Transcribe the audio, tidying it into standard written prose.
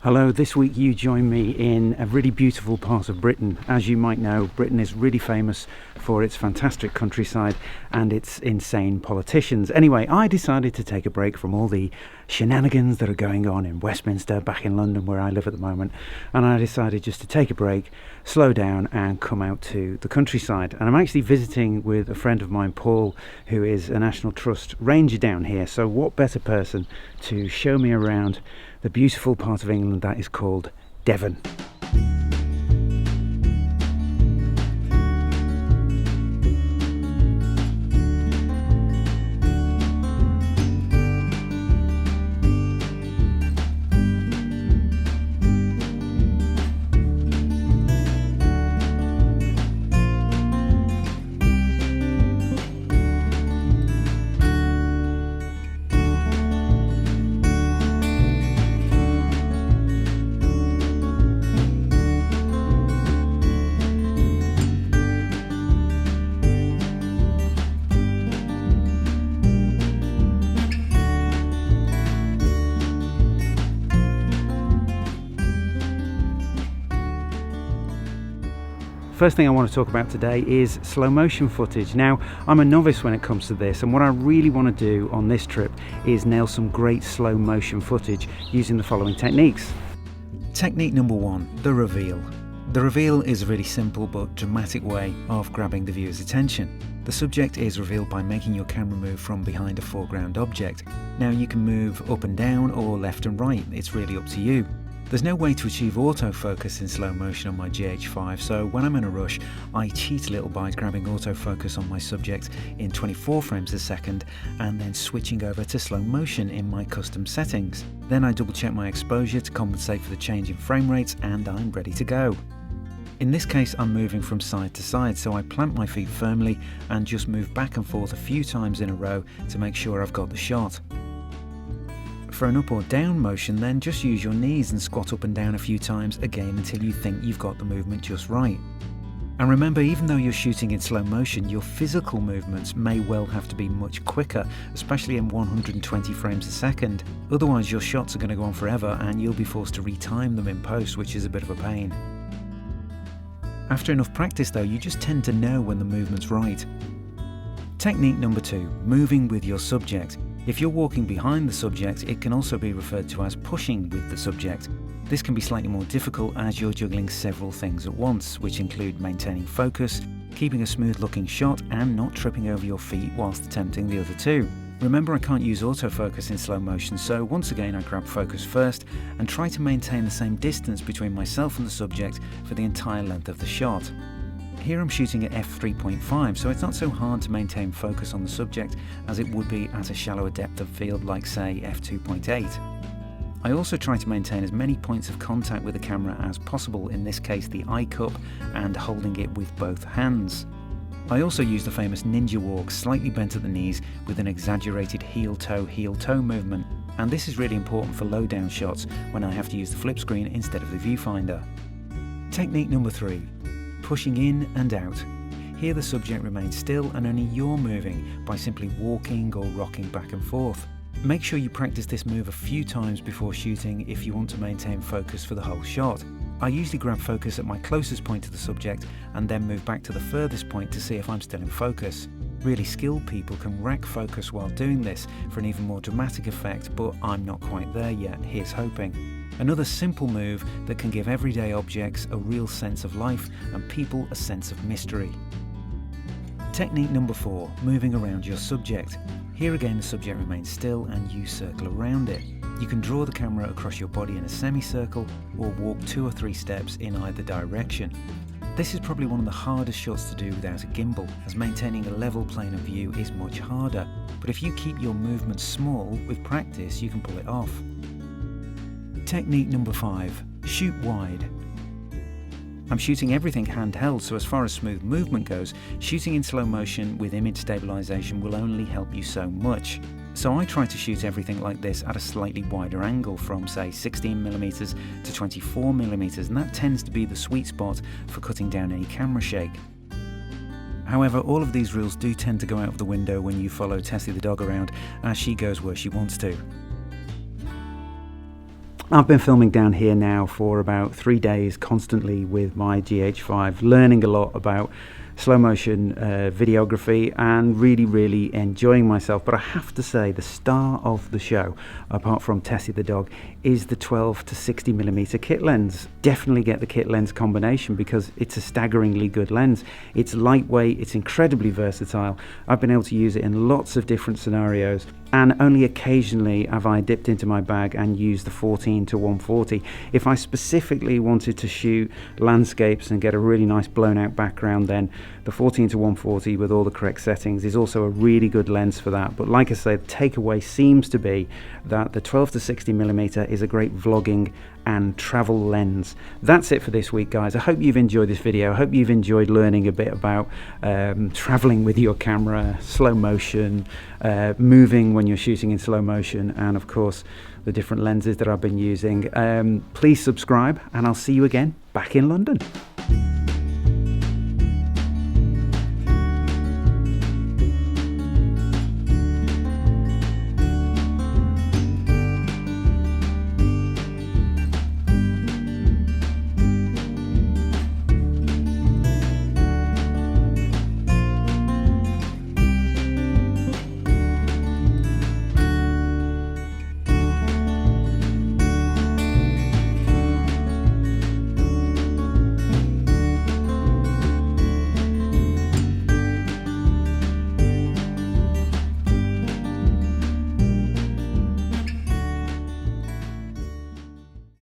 Hello, this week you join me in a really beautiful part of Britain. As you might know, Britain is really famous for its fantastic countryside and its insane politicians. Anyway, I decided to take a break from all the shenanigans that are going on in Westminster, back in London where I live at the moment, and I decided just to take a break, slow down and come out to the countryside. And I'm actually visiting with a friend of mine, Paul, who is a National Trust ranger down here. So what better person to show me around the beautiful part of England that is called Devon. First thing I want to talk about today is slow motion footage. Now, I'm a novice when it comes to this, and what I really want to do on this trip is nail some great slow motion footage using the following techniques. Technique number one, the reveal. The reveal is a really simple but dramatic way of grabbing the viewer's attention. The subject is revealed by making your camera move from behind a foreground object. Now you can move up and down or left and right, it's really up to you. There's no way to achieve autofocus in slow motion on my GH5, so when I'm in a rush, I cheat a little by grabbing autofocus on my subject in 24 frames a second and then switching over to slow motion in my custom settings. Then I double check my exposure to compensate for the change in frame rates and I'm ready to go. In this case, I'm moving from side to side, so I plant my feet firmly and just move back and forth a few times in a row to make sure I've got the shot. For an up or down motion, then just use your knees and squat up and down a few times again until you think you've got the movement just right. And remember, even though you're shooting in slow motion, your physical movements may well have to be much quicker, especially in 120 frames a second. Otherwise your shots are going to go on forever and you'll be forced to retime them in post, which is a bit of a pain. After enough practice though, you just tend to know when the movement's right. Technique number two, moving with your subject. If you're walking behind the subject, it can also be referred to as pushing with the subject. This can be slightly more difficult as you're juggling several things at once, which include maintaining focus, keeping a smooth looking shot and not tripping over your feet whilst attempting the other two. Remember, I can't use autofocus in slow motion, so once again I grab focus first and try to maintain the same distance between myself and the subject for the entire length of the shot. Here I'm shooting at f3.5, so it's not so hard to maintain focus on the subject as it would be at a shallower depth of field like say f2.8. I also try to maintain as many points of contact with the camera as possible, in this case the eye cup, and holding it with both hands. I also use the famous ninja walk, slightly bent at the knees with an exaggerated heel-toe movement, and this is really important for low down shots when I have to use the flip screen instead of the viewfinder. Technique number three. Pushing in and out. Here the subject remains still and only you're moving by simply walking or rocking back and forth. Make sure you practice this move a few times before shooting if you want to maintain focus for the whole shot. I usually grab focus at my closest point to the subject and then move back to the furthest point to see if I'm still in focus. Really skilled people can rack focus while doing this for an even more dramatic effect, but I'm not quite there yet, here's hoping. Another simple move that can give everyday objects a real sense of life and people a sense of mystery. Technique number four, moving around your subject. Here again the subject remains still and you circle around it. You can draw the camera across your body in a semicircle or walk 2 or 3 steps in either direction. This is probably one of the hardest shots to do without a gimbal, as maintaining a level plane of view is much harder, but if you keep your movements small, with practice you can pull it off. Technique number 5, shoot wide. I'm shooting everything handheld, so as far as smooth movement goes, shooting in slow motion with image stabilization will only help you so much. So I try to shoot everything like this at a slightly wider angle from say 16mm to 24mm, and that tends to be the sweet spot for cutting down any camera shake. However, all of these rules do tend to go out of the window when you follow Tessie the dog around, as she goes where she wants to. I've been filming down here now for about 3 days constantly with my GH5, learning a lot about slow motion videography and really enjoying myself. But I have to say the star of the show, apart from Tessie the dog, is the 12 to 60mm kit lens. Definitely get the kit lens combination because it's a staggeringly good lens. It's lightweight, it's incredibly versatile. I've been able to use it in lots of different scenarios, and only occasionally have I dipped into my bag and used the 14 to 140. If I specifically wanted to shoot landscapes and get a really nice blown out background, then the 14 to 140 with all the correct settings is also a really good lens for that. But like I said, the takeaway seems to be that the 12 to 60mm is a great vlogging and travel lens. That's it for this week, guys. I hope you've enjoyed this video. I hope you've enjoyed learning a bit about traveling with your camera, slow motion, moving when you're shooting in slow motion, and of course the different lenses that I've been using. Please subscribe, and I'll see you again back in London.